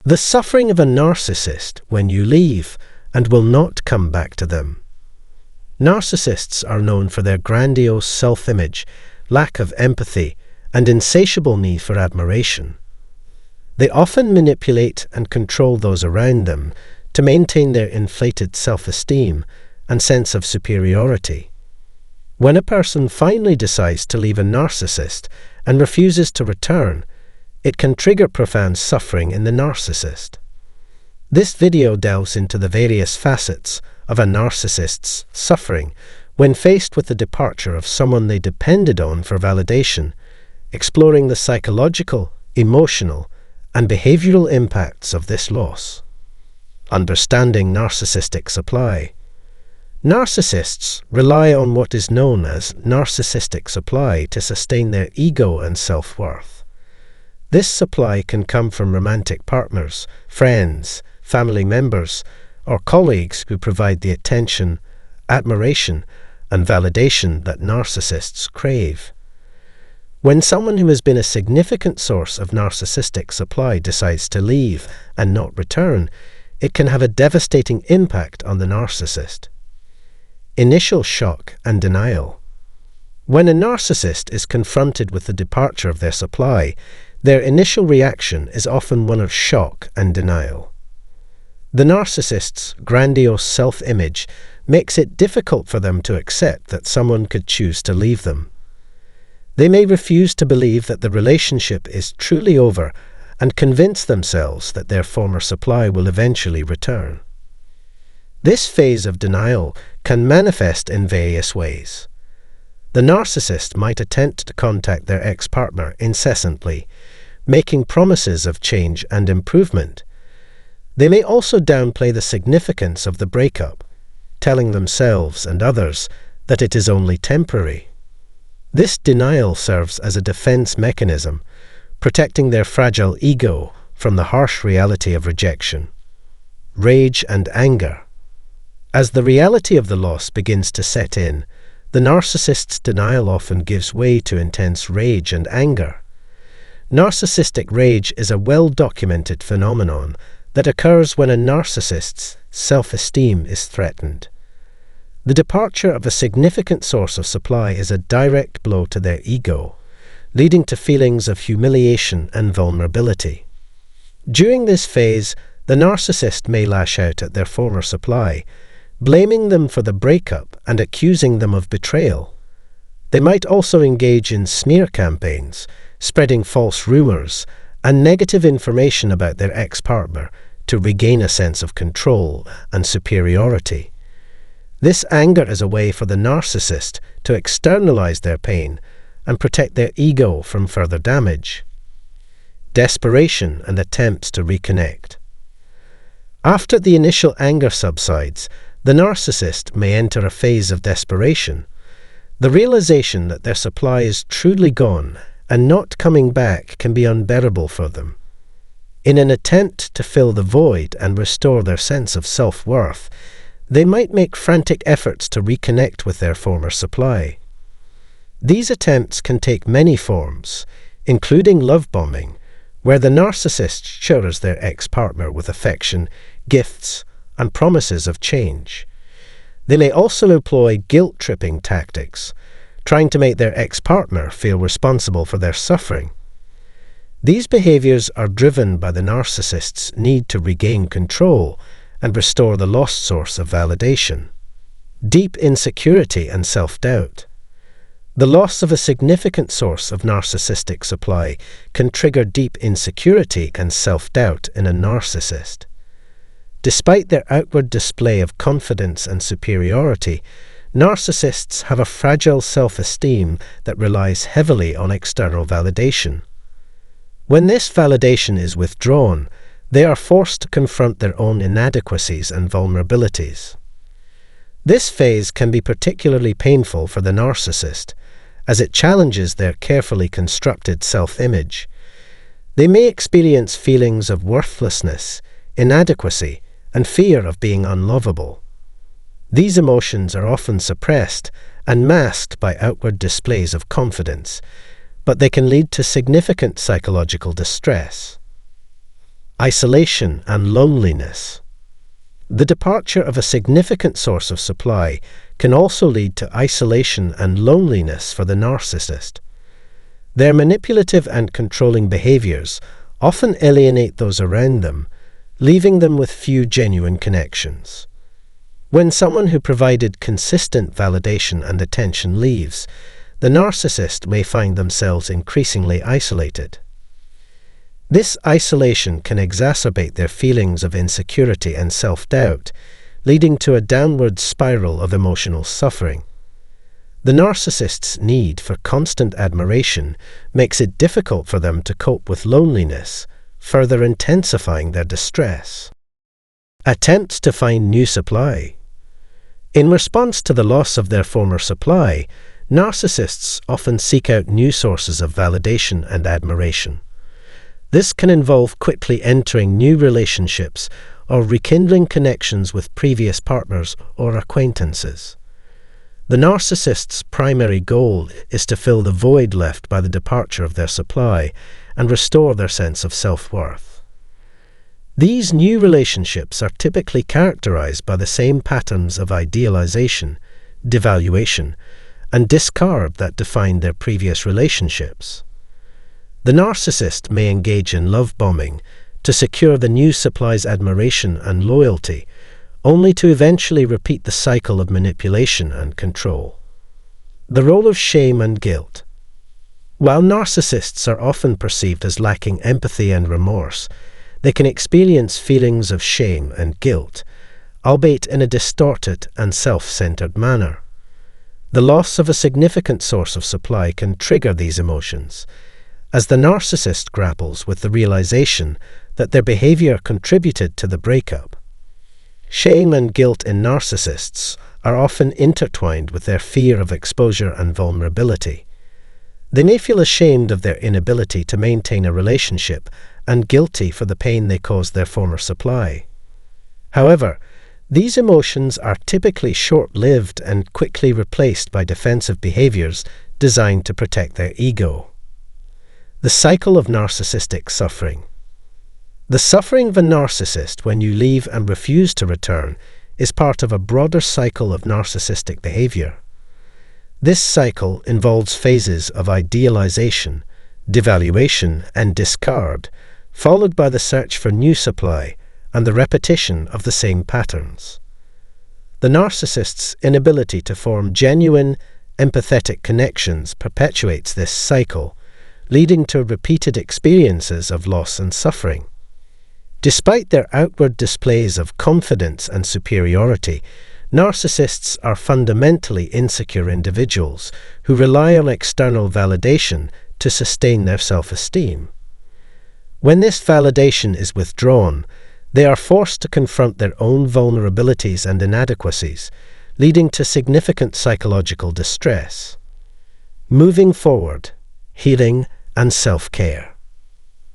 The suffering of a narcissist when you leave and will not come back to them. Narcissists are known for their grandiose self-image, lack of empathy, and insatiable need for admiration. They often manipulate and control those around them to maintain their inflated self-esteem and sense of superiority. When a person finally decides to leave a narcissist and refuses to return, it can trigger profound suffering in the narcissist. This video delves into the various facets of a narcissist's suffering when faced with the departure of someone they depended on for validation, exploring the psychological, emotional, and behavioral impacts of this loss. Understanding narcissistic supply. Narcissists rely on what is known as narcissistic supply to sustain their ego and self-worth. This supply can come from romantic partners, friends, family members, or colleagues who provide the attention, admiration, and validation that narcissists crave. When someone who has been a significant source of narcissistic supply decides to leave and not return, it can have a devastating impact on the narcissist. Initial shock and denial. When a narcissist is confronted with the departure of their supply, their initial reaction is often one of shock and denial. The narcissist's grandiose self-image makes it difficult for them to accept that someone could choose to leave them. They may refuse to believe that the relationship is truly over and convince themselves that their former supply will eventually return. This phase of denial can manifest in various ways. The narcissist might attempt to contact their ex-partner incessantly, making promises of change and improvement. They may also downplay the significance of the breakup, telling themselves and others that it is only temporary. This denial serves as a defense mechanism, protecting their fragile ego from the harsh reality of rejection. Rage and anger. As the reality of the loss begins to set in, the narcissist's denial often gives way to intense rage and anger. Narcissistic rage is a well-documented phenomenon that occurs when a narcissist's self-esteem is threatened. The departure of a significant source of supply is a direct blow to their ego, leading to feelings of humiliation and vulnerability. During this phase, the narcissist may lash out at their former supply, blaming them for the breakup and accusing them of betrayal. They might also engage in smear campaigns, spreading false rumors and negative information about their ex-partner to regain a sense of control and superiority. This anger is a way for the narcissist to externalize their pain and protect their ego from further damage. Desperation and attempts to reconnect. After the initial anger subsides, the narcissist may enter a phase of desperation. The realization that their supply is truly gone and not coming back can be unbearable for them. In an attempt to fill the void and restore their sense of self-worth, they might make frantic efforts to reconnect with their former supply. These attempts can take many forms, including love bombing, where the narcissist showers their ex-partner with affection, gifts, and promises of change. They may also employ guilt-tripping tactics, trying to make their ex-partner feel responsible for their suffering. These behaviors are driven by the narcissist's need to regain control and restore the lost source of validation. Deep insecurity and self-doubt. The loss of a significant source of narcissistic supply can trigger deep insecurity and self-doubt in a narcissist. Despite their outward display of confidence and superiority, narcissists have a fragile self-esteem that relies heavily on external validation. When this validation is withdrawn, they are forced to confront their own inadequacies and vulnerabilities. This phase can be particularly painful for the narcissist, as it challenges their carefully constructed self-image. They may experience feelings of worthlessness, inadequacy, and fear of being unlovable. These emotions are often suppressed and masked by outward displays of confidence, but they can lead to significant psychological distress. Isolation and loneliness. The departure of a significant source of supply can also lead to isolation and loneliness for the narcissist. Their manipulative and controlling behaviors often alienate those around them, leaving them with few genuine connections. When someone who provided consistent validation and attention leaves, the narcissist may find themselves increasingly isolated. This isolation can exacerbate their feelings of insecurity and self-doubt, leading to a downward spiral of emotional suffering. The narcissist's need for constant admiration makes it difficult for them to cope with loneliness, further intensifying their distress. Attempts to find new supply. In response to the loss of their former supply, narcissists often seek out new sources of validation and admiration. This can involve quickly entering new relationships or rekindling connections with previous partners or acquaintances. The narcissist's primary goal is to fill the void left by the departure of their supply and restore their sense of self-worth. These new relationships are typically characterized by the same patterns of idealization, devaluation, and discard that defined their previous relationships. The narcissist may engage in love bombing to secure the new supply's admiration and loyalty, only to eventually repeat the cycle of manipulation and control. The role of shame and guilt. While narcissists are often perceived as lacking empathy and remorse, they can experience feelings of shame and guilt, albeit in a distorted and self-centered manner. The loss of a significant source of supply can trigger these emotions, as the narcissist grapples with the realization that their behavior contributed to the breakup. Shame and guilt in narcissists are often intertwined with their fear of exposure and vulnerability. They may feel ashamed of their inability to maintain a relationship and guilty for the pain they caused their former supply. However, these emotions are typically short-lived and quickly replaced by defensive behaviors designed to protect their ego. The cycle of narcissistic suffering. The suffering of a narcissist when you leave and refuse to return is part of a broader cycle of narcissistic behavior. This cycle involves phases of idealization, devaluation, and discard, followed by the search for new supply and the repetition of the same patterns. The narcissist's inability to form genuine, empathetic connections perpetuates this cycle, leading to repeated experiences of loss and suffering. Despite their outward displays of confidence and superiority, narcissists are fundamentally insecure individuals who rely on external validation to sustain their self-esteem. When this validation is withdrawn, they are forced to confront their own vulnerabilities and inadequacies, leading to significant psychological distress. Moving forward, healing and self-care.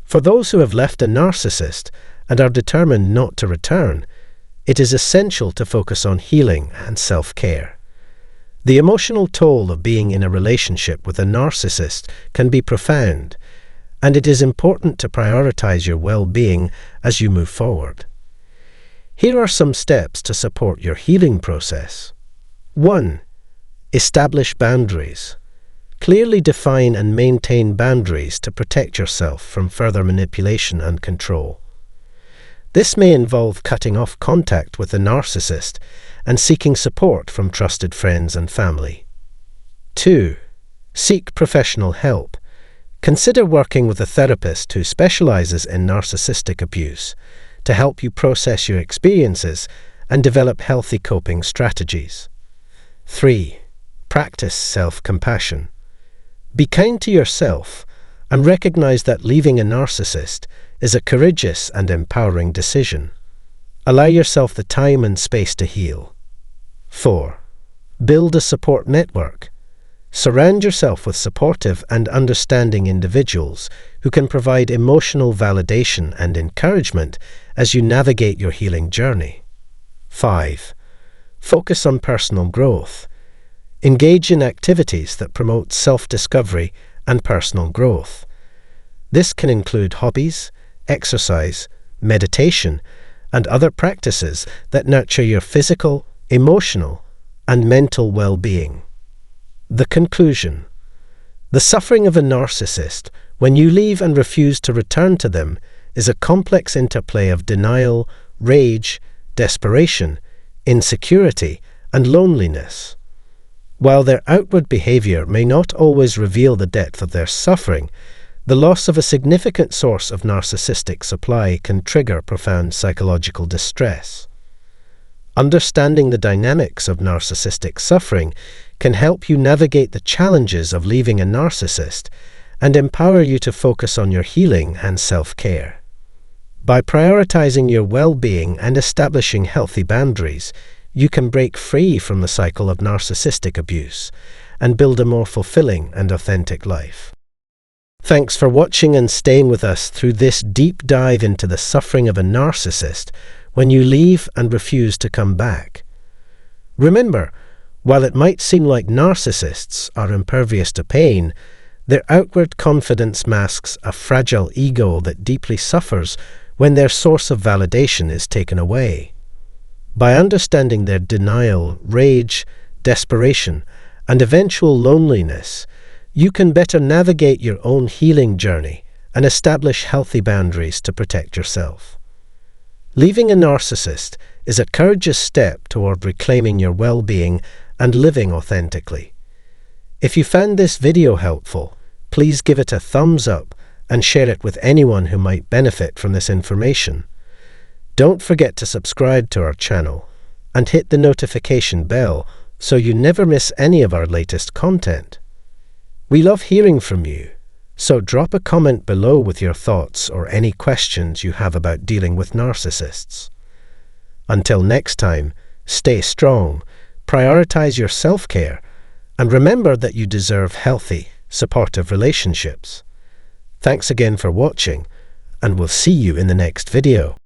For those who have left a narcissist and are determined not to return, it is essential to focus on healing and self-care. The emotional toll of being in a relationship with a narcissist can be profound, and it is important to prioritize your well-being as you move forward. Here are some steps to support your healing process. 1. Establish boundaries. Clearly define and maintain boundaries to protect yourself from further manipulation and control. This may involve cutting off contact with the narcissist and seeking support from trusted friends and family. 2. Seek professional help. Consider working with a therapist who specializes in narcissistic abuse to help you process your experiences and develop healthy coping strategies. 3. Practice self-compassion. Be kind to yourself and recognize that leaving a narcissist is a courageous and empowering decision. Allow yourself the time and space to heal. 4. Build a support network. Surround yourself with supportive and understanding individuals who can provide emotional validation and encouragement as you navigate your healing journey. 5. Focus on personal growth. Engage in activities that promote self-discovery and personal growth. This can include hobbies, exercise, meditation, and other practices that nurture your physical, emotional, and mental well-being. The conclusion. The suffering of a narcissist, when you leave and refuse to return to them, is a complex interplay of denial, rage, desperation, insecurity, and loneliness. While their outward behavior may not always reveal the depth of their suffering, the loss of a significant source of narcissistic supply can trigger profound psychological distress. Understanding the dynamics of narcissistic suffering can help you navigate the challenges of leaving a narcissist and empower you to focus on your healing and self-care. By prioritizing your well-being and establishing healthy boundaries, you can break free from the cycle of narcissistic abuse and build a more fulfilling and authentic life. Thanks for watching and staying with us through this deep dive into the suffering of a narcissist when you leave and refuse to come back. Remember, while it might seem like narcissists are impervious to pain, their outward confidence masks a fragile ego that deeply suffers when their source of validation is taken away. By understanding their denial, rage, desperation, and eventual loneliness, you can better navigate your own healing journey and establish healthy boundaries to protect yourself. Leaving a narcissist is a courageous step toward reclaiming your well-being and living authentically. If you found this video helpful, please give it a thumbs up and share it with anyone who might benefit from this information. Don't forget to subscribe to our channel and hit the notification bell so you never miss any of our latest content. We love hearing from you, so drop a comment below with your thoughts or any questions you have about dealing with narcissists. Until next time, stay strong, prioritize your self-care, and remember that you deserve healthy, supportive relationships. Thanks again for watching, and we'll see you in the next video.